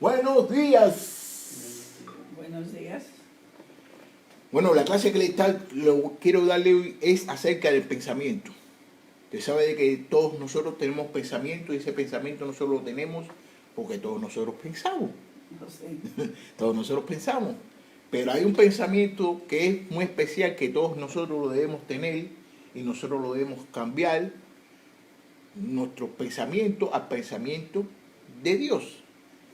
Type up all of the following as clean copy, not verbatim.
Buenos días. Buenos días. Bueno, la clase que quiero darle hoy es acerca del pensamiento. Usted sabe de que todos nosotros tenemos pensamiento y ese pensamiento nosotros lo tenemos porque todos nosotros pensamos. No sé. Todos nosotros pensamos. Pero hay un pensamiento que es muy especial que todos nosotros lo debemos tener y nosotros lo debemos cambiar nuestro pensamiento al pensamiento de Dios.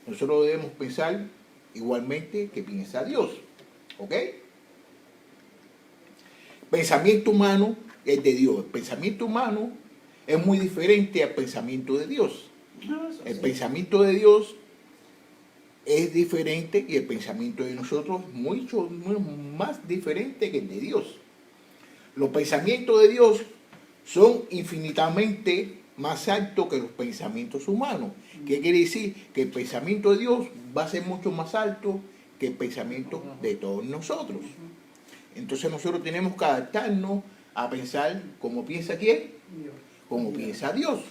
Nosotros debemos pensar igualmente que piensa Dios. ¿Ok? Pensamiento humano es de Dios. El pensamiento humano es muy diferente al pensamiento de Dios. El pensamiento de Dios es diferente y el pensamiento de nosotros es mucho más diferente que el de Dios. Los pensamientos de Dios son infinitamente más altos que los pensamientos humanos. ¿Qué quiere decir? Que el pensamiento de Dios va a ser mucho más alto que el pensamiento de todos nosotros. Entonces nosotros tenemos que adaptarnos a pensar como piensa ¿quién? Dios. Como piensa Dios.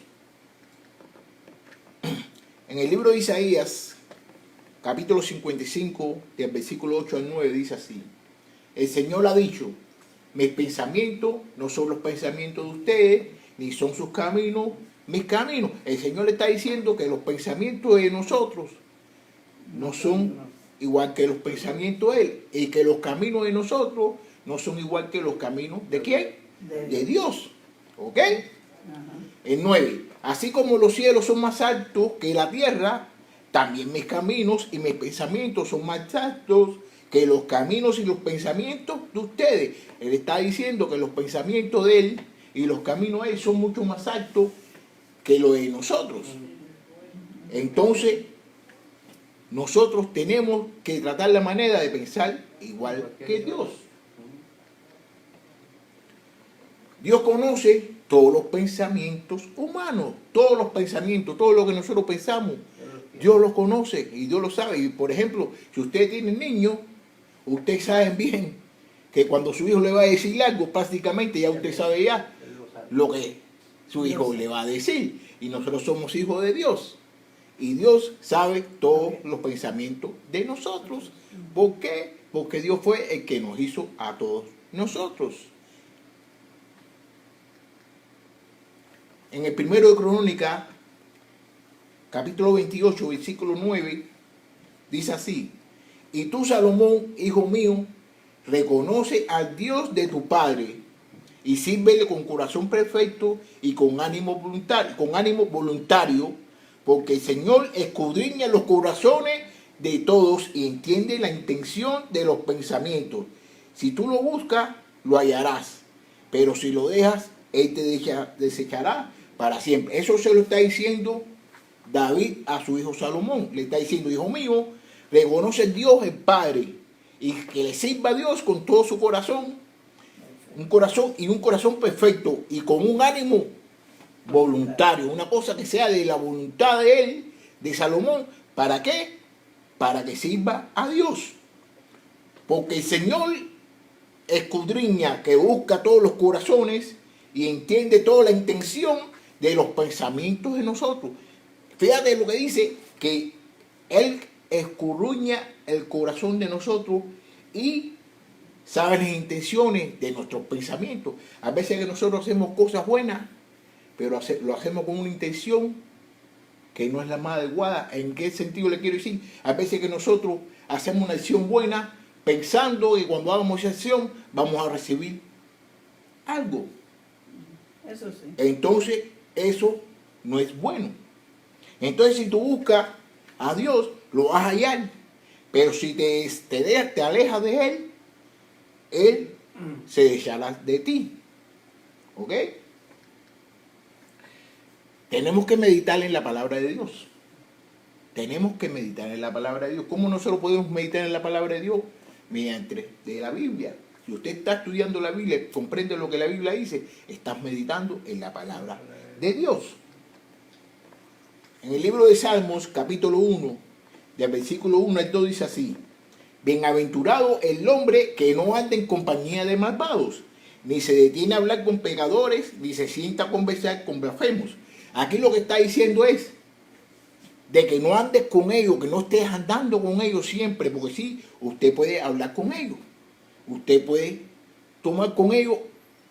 En el libro de Isaías, capítulo 55, del versículo 8 al 9, dice así: el Señor ha dicho, mis pensamientos no son los pensamientos de ustedes, ni son sus caminos mis caminos. El Señor le está diciendo que los pensamientos de nosotros no son igual que los pensamientos de Él, y que los caminos de nosotros no son igual que los caminos ¿de quién? De Dios. ¿Ok? Ajá. El 9. Así como los cielos son más altos que la tierra, también mis caminos y mis pensamientos son más altos que los caminos y los pensamientos de ustedes. Él está diciendo que los pensamientos de Él y los caminos de Él son mucho más altos que los de nosotros. Entonces, nosotros tenemos que tratar la manera de pensar igual que Dios. Dios conoce todos los pensamientos humanos, todos los pensamientos, todo lo que nosotros pensamos, Dios lo conoce y Dios lo sabe. Y por ejemplo, si ustedes tienen niños, ustedes saben bien que cuando su hijo le va a decir algo, prácticamente ya usted sabe ya lo que su hijo le va a decir. Y nosotros somos hijos de Dios. Y Dios sabe todos los pensamientos de nosotros. ¿Por qué? Porque Dios fue el que nos hizo a todos nosotros. En el primero de Crónica, capítulo 28, versículo 9, dice así: y tú, Salomón, hijo mío, reconoce al Dios de tu Padre y sírvele con corazón perfecto y con ánimo voluntario, porque el Señor escudriña los corazones de todos y entiende la intención de los pensamientos. Si tú lo buscas, lo hallarás, pero si lo dejas, Él te desechará para siempre. Eso se lo está diciendo David a su hijo Salomón. Le está diciendo: hijo mío, reconoce a Dios el Padre y que le sirva a Dios con todo su corazón, un corazón perfecto y con un ánimo voluntario, una cosa que sea de la voluntad de él, de Salomón. ¿Para qué? Para que sirva a Dios. Porque el Señor escudriña, que busca todos los corazones y entiende toda la intención de los pensamientos de nosotros. Fíjate lo que dice, que Él escudriña el corazón de nosotros y sabe las intenciones de nuestros pensamientos. A veces que nosotros hacemos cosas buenas, pero lo hacemos con una intención que no es la más adecuada. ¿En qué sentido le quiero decir? A veces que nosotros hacemos una acción buena pensando que cuando hagamos esa acción vamos a recibir algo. Eso sí. Entonces, eso no es bueno. Entonces, si tú buscas a Dios, lo vas a hallar. Pero si te alejas de Él, Él se dejará de ti. ¿Ok? Tenemos que meditar en la palabra de Dios. Tenemos que meditar en la palabra de Dios. ¿Cómo nosotros podemos meditar en la palabra de Dios? Mediante de la Biblia. Si usted está estudiando la Biblia, comprende lo que la Biblia dice, estás meditando en la palabra de Dios. En el libro de Salmos, capítulo 1, del versículo 1 al 2 dice así: bienaventurado el hombre que no anda en compañía de malvados, ni se detiene a hablar con pecadores, ni se sienta a conversar con blasfemos. Aquí lo que está diciendo es de que no andes con ellos, que no estés andando con ellos siempre, porque sí, usted puede hablar con ellos, usted puede tomar con ellos,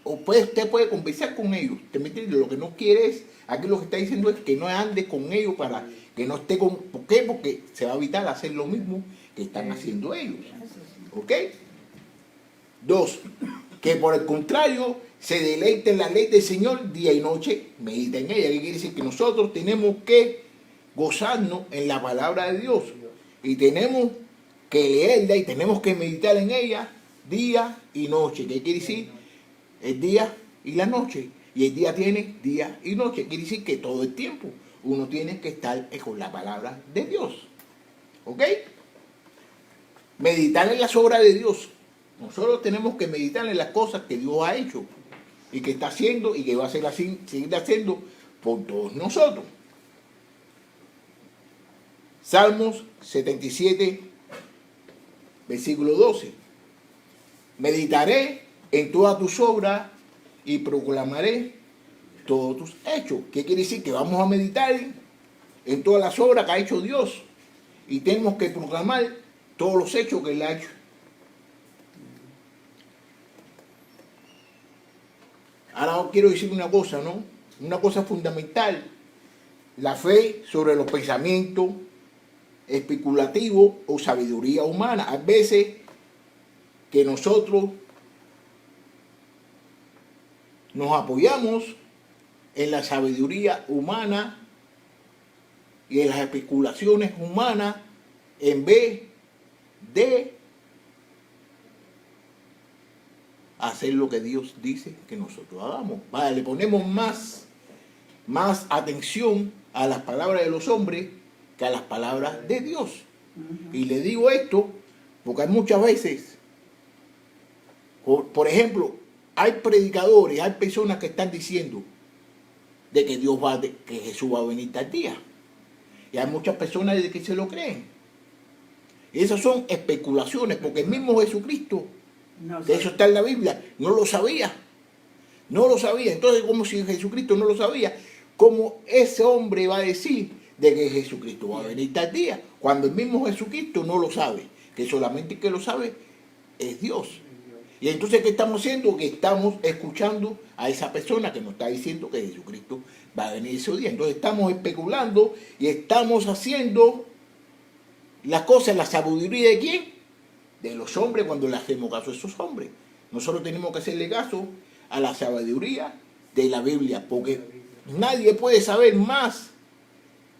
usted puede conversar con ellos, ¿te me entiendes? Lo que no quiere es, aquí lo que está diciendo es que no andes con ellos para que no esté con, ¿por qué? Porque se va a evitar hacer lo mismo que están haciendo ellos, Eso sí. ¿ok? 2, que por el contrario se deleite en la ley del Señor día y noche, medita en ella. ¿Qué quiere decir? Que nosotros tenemos que gozarnos en la palabra de Dios y tenemos que leerla y tenemos que meditar en ella día y noche. ¿Qué quiere decir? El día y la noche. Y el día tiene día y noche. Quiere decir que todo el tiempo uno tiene que estar con la palabra de Dios. ¿Ok? Meditar en las obras de Dios. Nosotros tenemos que meditar en las cosas que Dios ha hecho y que está haciendo y que va a ser así, seguir haciendo por todos nosotros. Salmos 77, versículo 12. Meditaré en todas tus obras y proclamaré todos tus hechos. ¿Qué quiere decir? Que vamos a meditar en todas las obras que ha hecho Dios y tenemos que proclamar todos los hechos que Él ha hecho. Ahora quiero decir una cosa, ¿no? Una cosa fundamental. La fe sobre los pensamientos especulativos o sabiduría humana. Hay veces que nosotros nos apoyamos en la sabiduría humana y en las especulaciones humanas en vez de hacer lo que Dios dice que nosotros hagamos. Vale, le ponemos más atención a las palabras de los hombres que a las palabras de Dios. Y le digo esto porque hay muchas veces, por ejemplo, hay predicadores, hay personas que están diciendo de que que Jesús va a venir tal día. Y hay muchas personas que se lo creen. Y esas son especulaciones, porque el mismo Jesucristo, No que sé. eso está en la Biblia, no lo sabía. No lo sabía. Entonces, como si Jesucristo no lo sabía, ¿cómo ese hombre va a decir de que Jesucristo va a venir tal día? Cuando el mismo Jesucristo no lo sabe, que solamente el que lo sabe es Dios. Y entonces, ¿qué estamos haciendo? Que estamos escuchando a esa persona que nos está diciendo que Jesucristo va a venir ese día. Entonces estamos especulando y estamos haciendo las cosas, la sabiduría de quién? De los hombres, cuando le hacemos caso a esos hombres. Nosotros tenemos que hacerle caso a la sabiduría de la Biblia, porque nadie puede saber más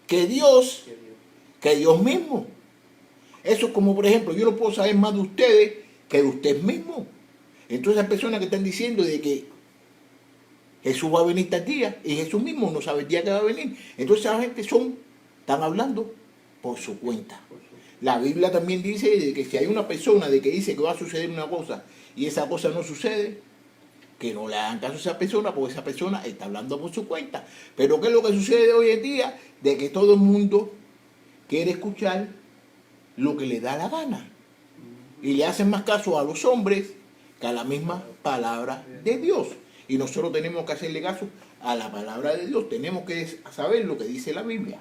que Dios mismo. Eso es como, por ejemplo, yo no puedo saber más de ustedes que de usted mismo. Entonces hay personas que están diciendo de que Jesús va a venir tal día y Jesús mismo no sabe el día que va a venir. Entonces esa gente están hablando por su cuenta. La Biblia también dice de que si hay una persona de que dice que va a suceder una cosa y esa cosa no sucede, que no le hagan caso a esa persona, porque esa persona está hablando por su cuenta. Pero ¿qué es lo que sucede hoy en día? De que todo el mundo quiere escuchar lo que le da la gana. Y le hacen más caso a los hombres que a la misma palabra de Dios. Y nosotros tenemos que hacerle caso a la palabra de Dios. Tenemos que saber lo que dice la Biblia.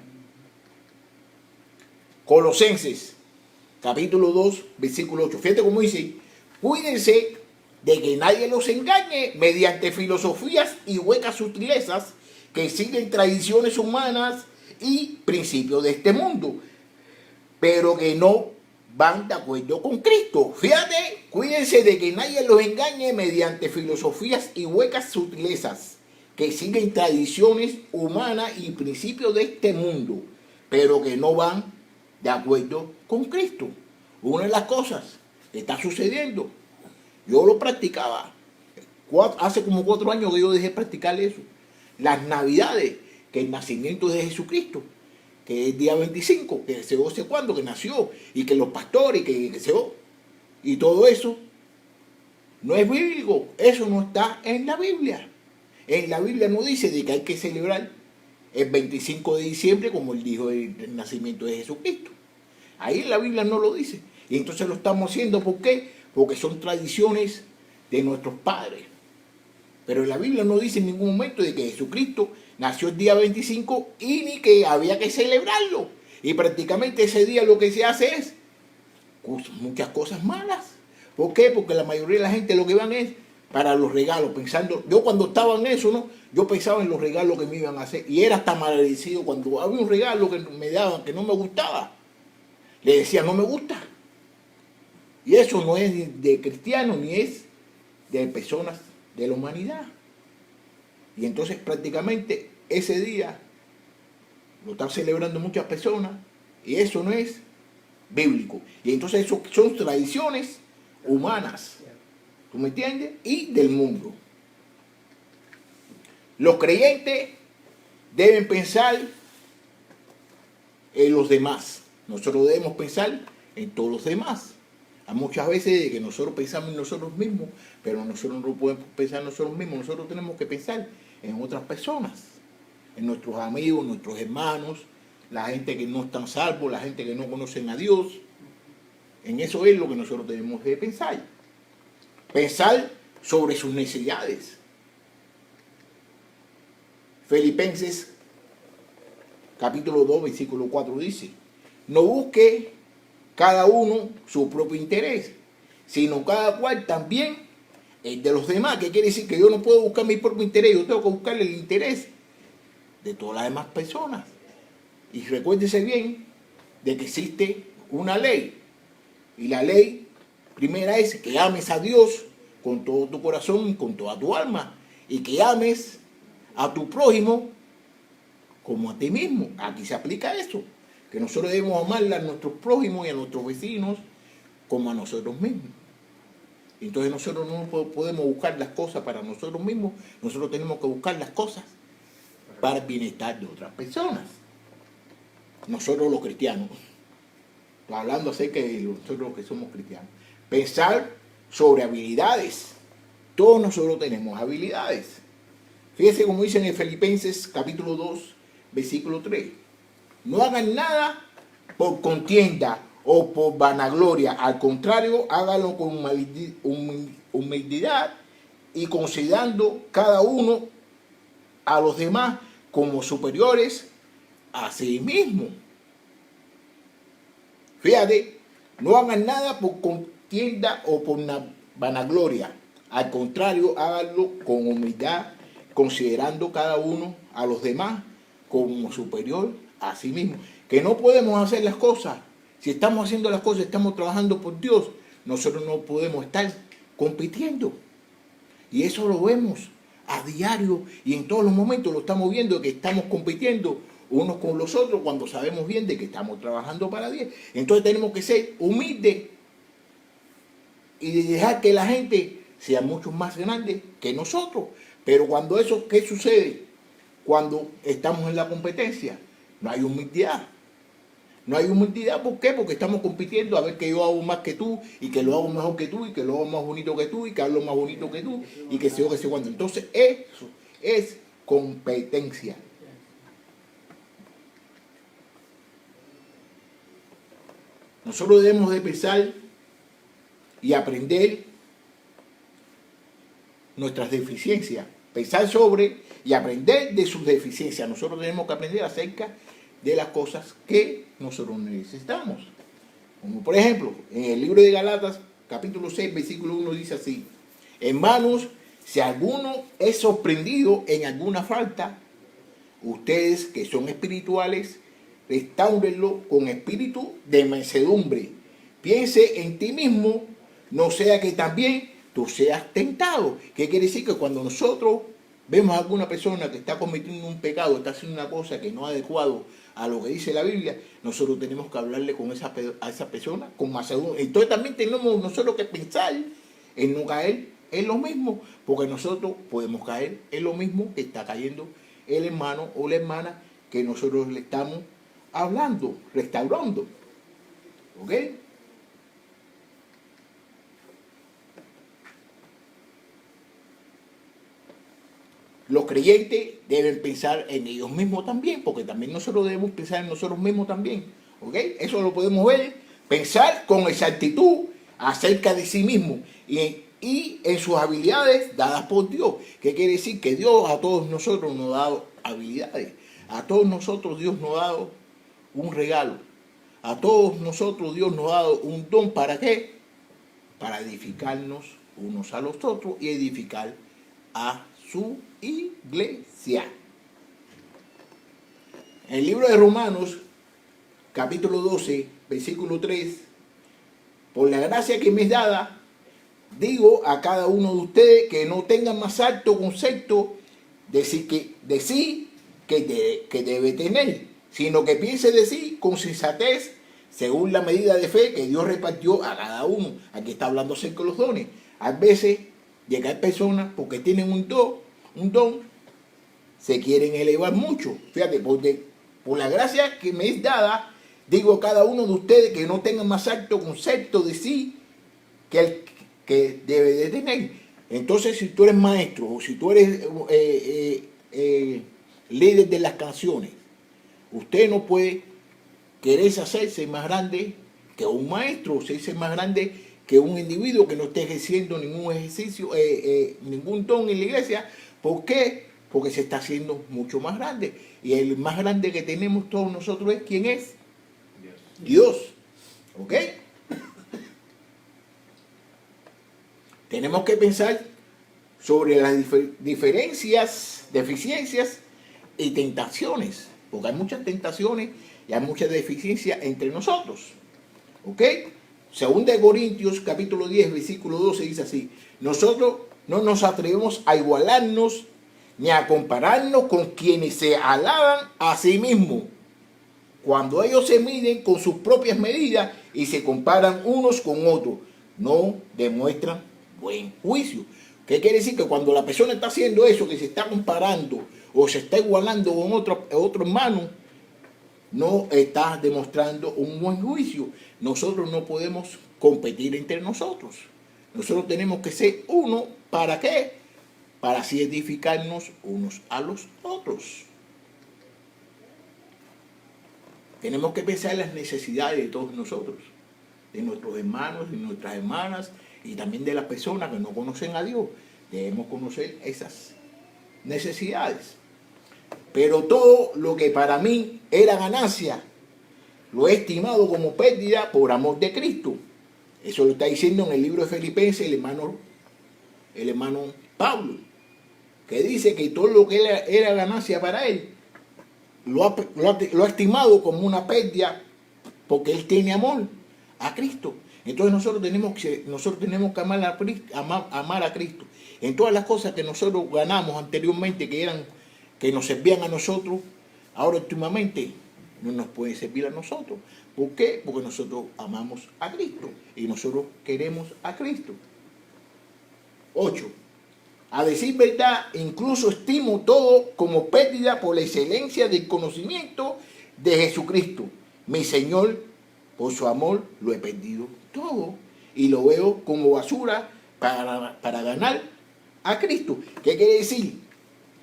Colosenses, capítulo 2, versículo 8. Fíjate cómo dice: cuídense de que nadie los engañe mediante filosofías y huecas sutilezas que siguen tradiciones humanas y principios de este mundo, pero que no van de acuerdo con Cristo. Fíjate, cuídense de que nadie los engañe mediante filosofías y huecas sutilezas que siguen tradiciones humanas y principios de este mundo, pero que no van de acuerdo con Cristo. Una de las cosas que está sucediendo, yo lo practicaba hace como 4 años que yo dejé de practicar eso. Las navidades, que el nacimiento de Jesucristo, que es el día 25, que se sé cuándo, que nació, y que los pastores, que se y todo eso, no es bíblico. Eso no está en la Biblia. En la Biblia no dice de que hay que celebrar el 25 de diciembre como él dijo el nacimiento de Jesucristo. Ahí en la Biblia no lo dice. Y entonces lo estamos haciendo, ¿por qué? Porque son tradiciones de nuestros padres. Pero en la Biblia no dice en ningún momento de que Jesucristo nació el día 25 y ni que había que celebrarlo. Y prácticamente ese día lo que se hace es muchas cosas malas. ¿Por qué? Porque la mayoría de la gente lo que van es para los regalos, pensando, yo cuando estaba en eso, ¿no? Yo pensaba en los regalos que me iban a hacer y era hasta malagradecido cuando había un regalo que me daban que no me gustaba. Le decía, no me gusta. Y eso no es de cristianos ni es de personas de la humanidad. Y entonces prácticamente ese día lo están celebrando muchas personas y eso no es bíblico. Y entonces eso son tradiciones humanas, ¿tú me entiendes? Y del mundo. Los creyentes deben pensar en los demás. Nosotros debemos pensar en todos los demás. Hay muchas veces de que nosotros pensamos en nosotros mismos, pero nosotros no podemos pensar en nosotros mismos. Nosotros tenemos que pensar en otras personas, en nuestros amigos, nuestros hermanos, la gente que no están salvos, la gente que no conocen a Dios. En eso es lo que nosotros tenemos que pensar. Pensar sobre sus necesidades. Filipenses capítulo 2, versículo 4 dice, no busque cada uno su propio interés, sino cada cual también el de los demás. ¿Qué quiere decir? Que yo no puedo buscar mi propio interés, yo tengo que buscar el interés de todas las demás personas. Y recuérdese bien de que existe una ley. Y la ley primera es que ames a Dios con todo tu corazón y con toda tu alma. Y que ames a tu prójimo como a ti mismo. Aquí se aplica eso. Que nosotros debemos amar a nuestros prójimos y a nuestros vecinos como a nosotros mismos. Entonces nosotros no podemos buscar las cosas para nosotros mismos. Nosotros tenemos que buscar las cosas para el bienestar de otras personas. Nosotros los cristianos, hablando acerca de nosotros que somos cristianos, pensar sobre habilidades. Todos nosotros tenemos habilidades. Fíjese como dice en Filipenses capítulo 2, versículo 3. No hagan nada por contienda o por vanagloria. Al contrario, háganlo con humildad y considerando cada uno a los demás como superiores a sí mismo. Fíjate, no hagan nada por contienda o por vanagloria. Al contrario, háganlo con humildad, considerando cada uno a los demás como superior a sí mismo. Que no podemos hacer las cosas. Si estamos haciendo las cosas, estamos trabajando por Dios, nosotros no podemos estar compitiendo. Y eso lo vemos a diario y en todos los momentos lo estamos viendo, que estamos compitiendo unos con los otros cuando sabemos bien de que estamos trabajando para Dios. Entonces tenemos que ser humildes y dejar que la gente sea mucho más grande que nosotros. Pero cuando eso, ¿qué sucede? Cuando estamos en la competencia, no hay humildad. No hay humildad, ¿por qué? Porque estamos compitiendo a ver que yo hago más que tú, y que lo hago mejor que tú, y que lo hago más bonito que tú, y que hablo más bonito que tú, y que sé yo, que sé cuándo. Entonces eso es competencia. Nosotros debemos de pensar y aprender nuestras deficiencias. Pensar sobre y aprender de sus deficiencias. Nosotros tenemos que aprender acerca de las cosas que nosotros necesitamos. Como por ejemplo, en el libro de Galatas, capítulo 6, versículo 1 dice así: hermanos, si alguno es sorprendido en alguna falta, ustedes que son espirituales, restáurenlo con espíritu de mansedumbre. Piense en ti mismo, no sea que también tú seas tentado. ¿Qué quiere decir? Que cuando nosotros vemos a alguna persona que está cometiendo un pecado, está haciendo una cosa que no es adecuado a lo que dice la Biblia, nosotros tenemos que hablarle a esa persona con mansedumbre. Entonces también tenemos nosotros que pensar en no caer en lo mismo, porque nosotros podemos caer en lo mismo que está cayendo el hermano o la hermana que nosotros le estamos hablando, restaurando. ¿Ok? Los creyentes deben pensar en ellos mismos también, porque también nosotros debemos pensar en nosotros mismos también. ¿Ok? Eso lo podemos ver. Pensar con exactitud acerca de sí mismo y en sus habilidades dadas por Dios. ¿Qué quiere decir? Que Dios a todos nosotros nos ha dado habilidades. A todos nosotros Dios nos ha dado un regalo. A todos nosotros Dios nos ha dado un don. ¿Para qué? Para edificarnos unos a los otros y edificar a su iglesia. En el libro de Romanos, capítulo 12, versículo 3, por la gracia que me es dada, digo a cada uno de ustedes que no tengan más alto concepto de sí que debe tener, sino que piense de sí con sensatez, según la medida de fe que Dios repartió a cada uno. Aquí está hablando acerca de los dones. A veces llegan personas porque tienen un don, se quieren elevar mucho. Fíjate, por la gracia que me es dada, digo a cada uno de ustedes que no tengan más alto concepto de sí que el que debe de tener. Entonces, si tú eres maestro o si tú eres líder de las canciones, usted no puede querer hacerse más grande que un maestro, o hacerse más grande que un individuo que no esté ejerciendo ningún ejercicio, ningún don en la iglesia. ¿Por qué? Porque se está haciendo mucho más grande. Y el más grande que tenemos todos nosotros es, ¿quién es? Dios. ¿Ok? Tenemos que pensar sobre las diferencias, deficiencias y tentaciones, porque hay muchas tentaciones y hay muchas deficiencias entre nosotros. ¿Ok? Segunda de Corintios, capítulo 10, versículo 12, dice así: nosotros no nos atrevemos a igualarnos ni a compararnos con quienes se alaban a sí mismos, cuando ellos se miden con sus propias medidas y se comparan unos con otros, no demuestran buen juicio. ¿Qué quiere decir? Que cuando la persona está haciendo eso, que se está comparando o se está igualando con otro hermano, no está demostrando un buen juicio. Nosotros no podemos competir entre nosotros. Nosotros tenemos que ser uno. ¿Para qué? Para así edificarnos unos a los otros. Tenemos que pensar en las necesidades de todos nosotros, de nuestros hermanos, de nuestras hermanas y también de las personas que no conocen a Dios. Debemos conocer esas necesidades. Pero todo lo que para mí era ganancia, lo he estimado como pérdida por amor de Cristo. Eso lo está diciendo en el libro de Filipenses el hermano Pablo, que dice que todo lo que era ganancia para él, lo ha estimado como una pérdida porque él tiene amor a Cristo. Entonces nosotros tenemos que amar a Cristo. En todas las cosas que nosotros ganamos anteriormente, que nos servían a nosotros, ahora últimamente no nos puede servir a nosotros. ¿Por qué? Porque nosotros amamos a Cristo y nosotros queremos a Cristo. 8. A decir verdad, incluso estimo todo como pérdida por la excelencia del conocimiento de Jesucristo, mi Señor. Por su amor lo he perdido todo y lo veo como basura para ganar a Cristo. ¿Qué quiere decir?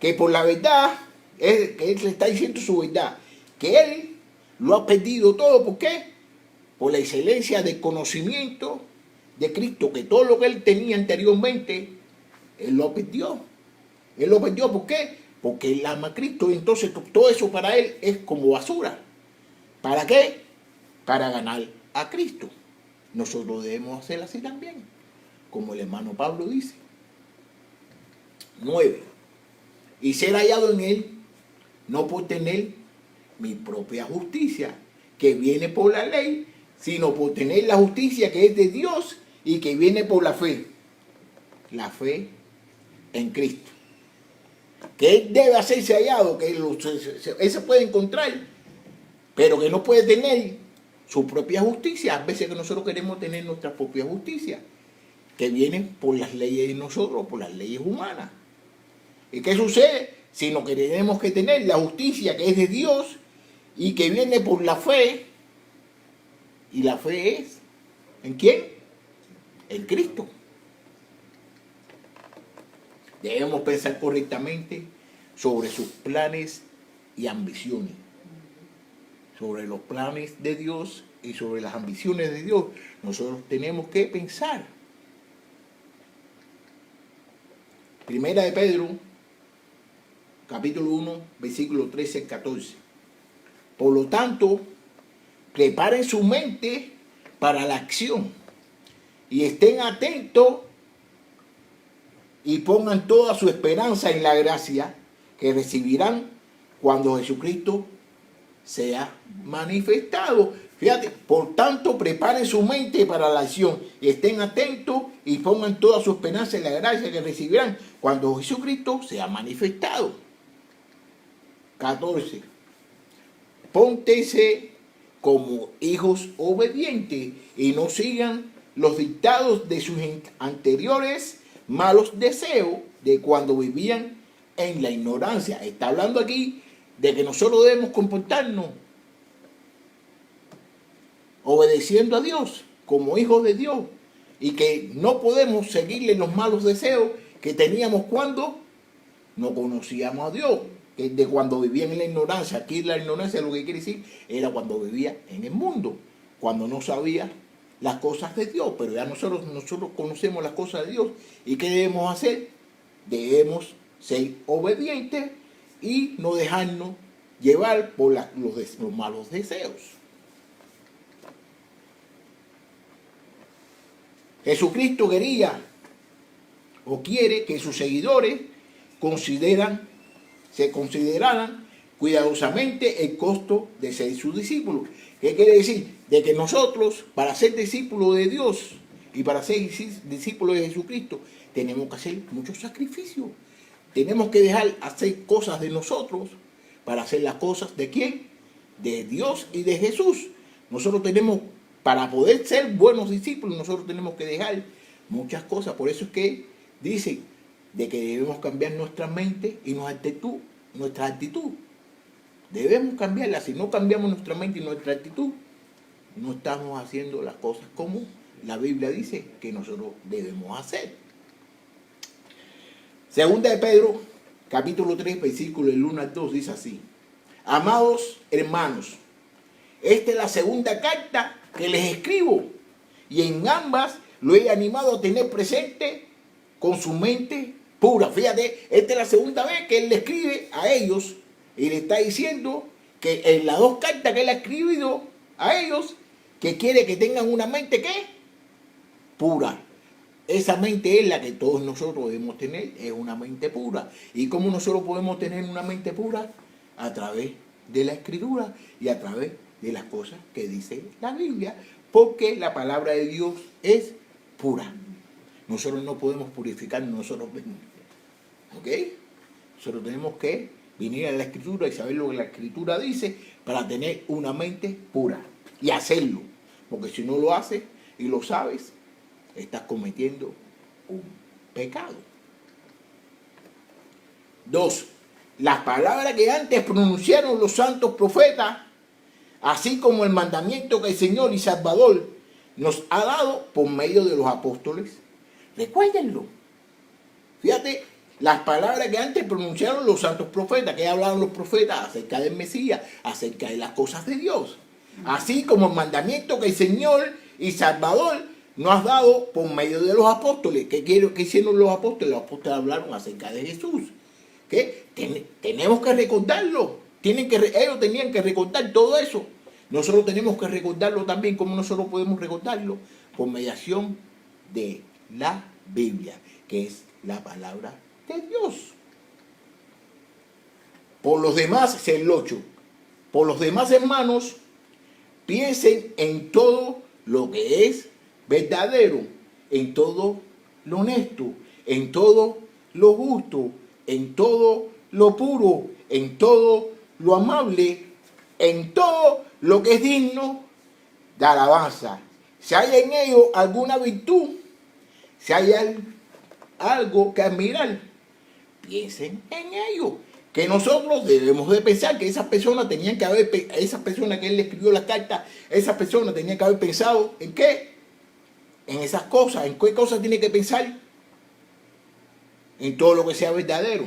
Que por la verdad, que él le está diciendo su verdad, que él lo ha perdido todo. ¿Por qué? Por la excelencia del conocimiento de Cristo, que todo lo que él tenía anteriormente, él lo perdió. Él lo perdió, ¿por qué? Porque él ama a Cristo y entonces todo eso para él es como basura. ¿Para qué? Para ganar a Cristo. Nosotros debemos hacer así también, como el hermano Pablo dice. 9. Y ser hallado en él, no por tener mi propia justicia, que viene por la ley, sino por tener la justicia que es de Dios y que viene por la fe. La fe en Cristo. Que él debe hacerse hallado, que él se puede encontrar, pero que no puede tener su propia justicia. A veces que nosotros queremos tener nuestra propia justicia, que viene por las leyes de nosotros, por las leyes humanas. ¿Y qué sucede? Sino que tenemos que tener la justicia que es de Dios y que viene por la fe. ¿Y la fe es en quién? En Cristo. Debemos pensar correctamente sobre sus planes y ambiciones, sobre los planes de Dios y sobre las ambiciones de Dios. Nosotros tenemos que pensar. Primera de Pedro, capítulo 1, versículo 13 al 14. Por lo tanto, preparen su mente para la acción y estén atentos y pongan toda su esperanza en la gracia que recibirán cuando Jesucristo sea manifestado. Fíjate, por tanto, preparen su mente para la acción y estén atentos y pongan toda su esperanza en la gracia que recibirán cuando Jesucristo sea manifestado. 14. Póntese como hijos obedientes y no sigan los dictados de sus anteriores malos deseos de cuando vivían en la ignorancia. Está hablando aquí de que nosotros debemos comportarnos obedeciendo a Dios como hijos de Dios y que no podemos seguirle los malos deseos que teníamos cuando no conocíamos a Dios, que de cuando vivían en la ignorancia. Aquí la ignorancia lo que quiere decir era cuando vivía en el mundo, cuando no sabía las cosas de Dios, pero ya nosotros conocemos las cosas de Dios. ¿Y qué debemos hacer? Debemos ser obedientes y no dejarnos llevar por los malos deseos. Jesucristo quería o quiere que sus seguidores se consideraran cuidadosamente el costo de ser sus discípulos. ¿Qué quiere decir? De que nosotros, para ser discípulos de Dios y para ser discípulos de Jesucristo, tenemos que hacer muchos sacrificios. Tenemos que dejar hacer cosas de nosotros para hacer las cosas ¿de quién? De Dios y de Jesús. Nosotros tenemos, para poder ser buenos discípulos, nosotros tenemos que dejar muchas cosas. Por eso es que dice de que debemos cambiar nuestra mente y nuestra actitud. Debemos cambiarla. Si no cambiamos nuestra mente y nuestra actitud, no estamos haciendo las cosas como la Biblia dice que nosotros debemos hacer. Segunda de Pedro, capítulo 3, versículo del 1 al 2, dice así: amados hermanos, esta es la segunda carta que les escribo, y en ambas lo he animado a tener presente con su mente pura. Fíjate, esta es la segunda vez que él le escribe a ellos y le está diciendo que en las dos cartas que él ha escrito a ellos, que quiere que tengan una mente ¿qué? Pura. Esa mente es la que todos nosotros debemos tener, es una mente pura. ¿Y cómo nosotros podemos tener una mente pura? A través de la Escritura y a través de las cosas que dice la Biblia, porque la palabra de Dios es pura. Nosotros no podemos purificar nosotros mismos. ¿Ok? Nosotros tenemos que venir a la Escritura y saber lo que la Escritura dice para tener una mente pura y hacerlo. Porque si no lo haces y lo sabes, estás cometiendo un pecado. 2. Las palabras que antes pronunciaron los santos profetas, así como el mandamiento que el Señor y Salvador nos ha dado por medio de los apóstoles, recuérdenlo. Fíjate, las palabras que antes pronunciaron los santos profetas, que hablaron los profetas acerca del Mesías, acerca de las cosas de Dios, así como el mandamiento que el Señor y Salvador nos ha dado por medio de los apóstoles. ¿Qué hicieron los apóstoles? Los apóstoles hablaron acerca de Jesús. ¿Qué? Tenemos que recordarlo. Ellos tenían que recordar todo eso. Nosotros tenemos que recordarlo también. ¿Cómo nosotros podemos recordarlo? Por mediación de la Biblia, que es la palabra de Dios. Por los demás, es el 8. Por los demás hermanos, piensen en todo lo que es verdadero, en todo lo honesto, en todo lo justo, en todo lo puro, en todo lo amable, en todo lo que es digno de alabanza. Si hay en ello alguna virtud, si hay algo que admirar, piensen en ello. Que nosotros debemos de pensar que esas personas que él le escribió la carta, esas personas tenían que haber pensado en qué, en esas cosas. ¿En qué cosas tiene que pensar? En todo lo que sea verdadero.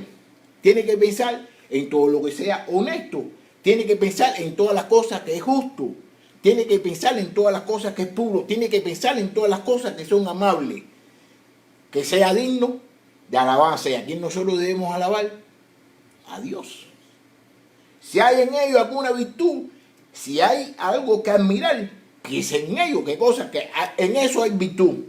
Tiene que pensar en todo lo que sea honesto. Tiene que pensar en todas las cosas que es justo. Tiene que pensar en todas las cosas que es puro. Tiene que pensar en todas las cosas que son amables. Que sea digno de alabanza. ¿Y a quién nosotros debemos alabar? A Dios. Si hay en ello alguna virtud, Si hay algo que admirar, piensa en ello. ¿Qué cosa? Que en eso hay virtud.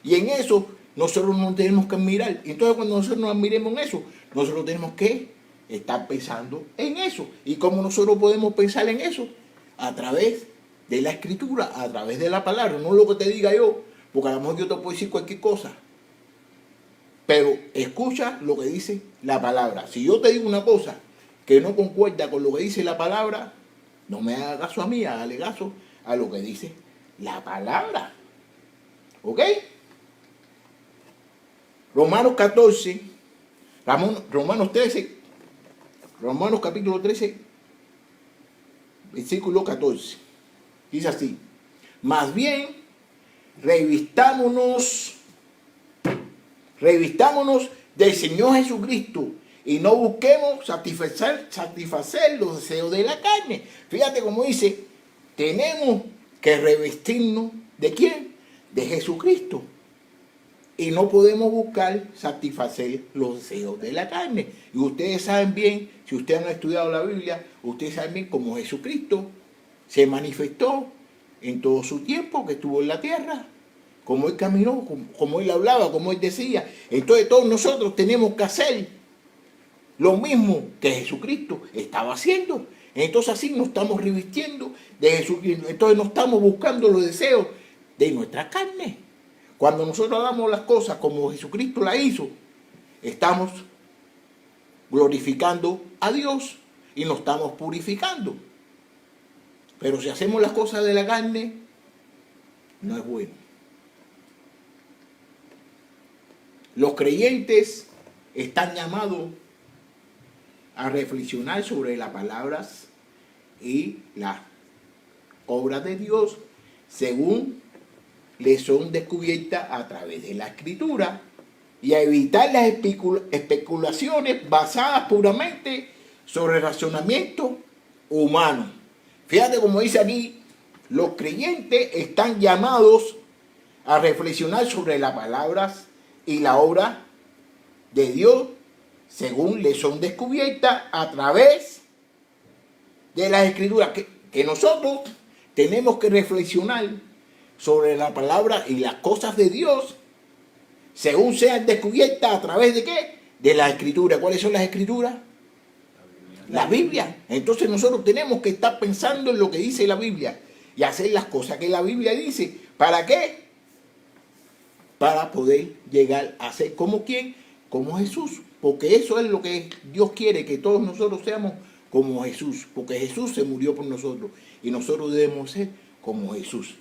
Y en eso nosotros no tenemos que admirar. Y entonces cuando nosotros nos admiremos en eso, nosotros tenemos que estar pensando en eso. ¿Y cómo nosotros podemos pensar en eso? A través de la escritura, a través de la palabra. No lo que te diga yo, porque a lo mejor yo te puedo decir cualquier cosa. Pero escucha lo que dice la palabra. Si yo te digo una cosa que no concuerda con lo que dice la palabra, no me haga caso a mí, hágale caso a lo que dice la palabra. ¿Ok? Romanos 14, Romanos 13, Romanos capítulo 13, versículo 14. Dice así: más bien, revistámonos del Señor Jesucristo y no busquemos satisfacer los deseos de la carne. Fíjate cómo dice, tenemos que revestirnos ¿de quién? De Jesucristo. Y no podemos buscar satisfacer los deseos de la carne. Y ustedes saben bien, si ustedes han estudiado la Biblia, ustedes saben bien cómo Jesucristo se manifestó en todo su tiempo que estuvo en la tierra. Cómo Él caminó, cómo Él hablaba, cómo Él decía. Entonces todos nosotros tenemos que hacer lo mismo que Jesucristo estaba haciendo. Entonces así nos estamos revistiendo de Jesucristo. Entonces no estamos buscando los deseos de nuestra carne. Cuando nosotros hagamos las cosas como Jesucristo las hizo, estamos glorificando a Dios y nos estamos purificando. Pero si hacemos las cosas de la carne, no es bueno. Los creyentes están llamados a reflexionar sobre las palabras y las obras de Dios según les son descubiertas a través de la Escritura y a evitar las especulaciones basadas puramente sobre razonamiento humano. Fíjate como dice aquí, los creyentes están llamados a reflexionar sobre las palabras y la obra de Dios según les son descubiertas a través de las Escrituras. Que nosotros tenemos que reflexionar sobre la palabra y las cosas de Dios según sean descubiertas a través de ¿qué? De la Escritura. ¿Cuáles son las Escrituras? La Biblia. Entonces nosotros tenemos que estar pensando en lo que dice la Biblia y hacer las cosas que la Biblia dice. ¿Para qué? Para poder llegar a ser como ¿quién? Como Jesús. Porque eso es lo que Dios quiere, que todos nosotros seamos como Jesús. Porque Jesús se murió por nosotros y nosotros debemos ser como Jesús.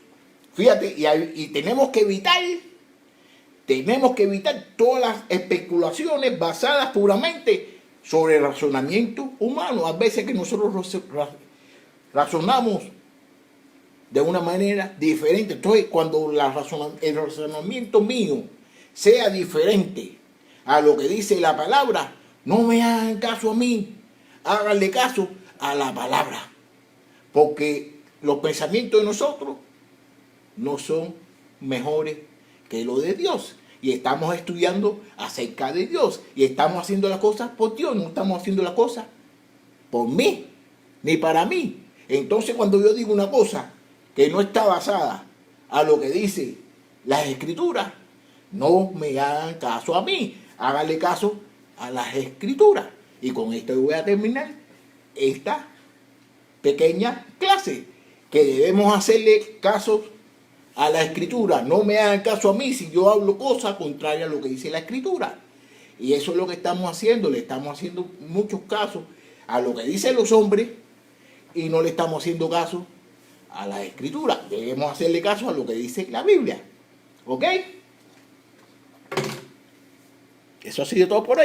Fíjate, y tenemos que evitar todas las especulaciones basadas puramente sobre el razonamiento humano. A veces que nosotros razonamos de una manera diferente. Entonces, cuando el razonamiento mío sea diferente a lo que dice la palabra, no me hagan caso a mí, háganle caso a la palabra. Porque los pensamientos de nosotros no son mejores que los de Dios. Y estamos estudiando acerca de Dios. Y estamos haciendo las cosas por Dios. No estamos haciendo las cosas por mí, ni para mí. Entonces cuando yo digo una cosa que no está basada a lo que dice las Escrituras, no me hagan caso a mí. Háganle caso a las Escrituras. Y con esto voy a terminar esta pequeña clase. Que debemos hacerle caso a la Escritura. No me hagan caso a mí si yo hablo cosas contrarias a lo que dice la Escritura. Y eso es lo que estamos haciendo. Le estamos haciendo muchos casos a lo que dicen los hombres y no le estamos haciendo caso a la Escritura. Debemos hacerle caso a lo que dice la Biblia. ¿Ok? Eso ha sido todo por hoy.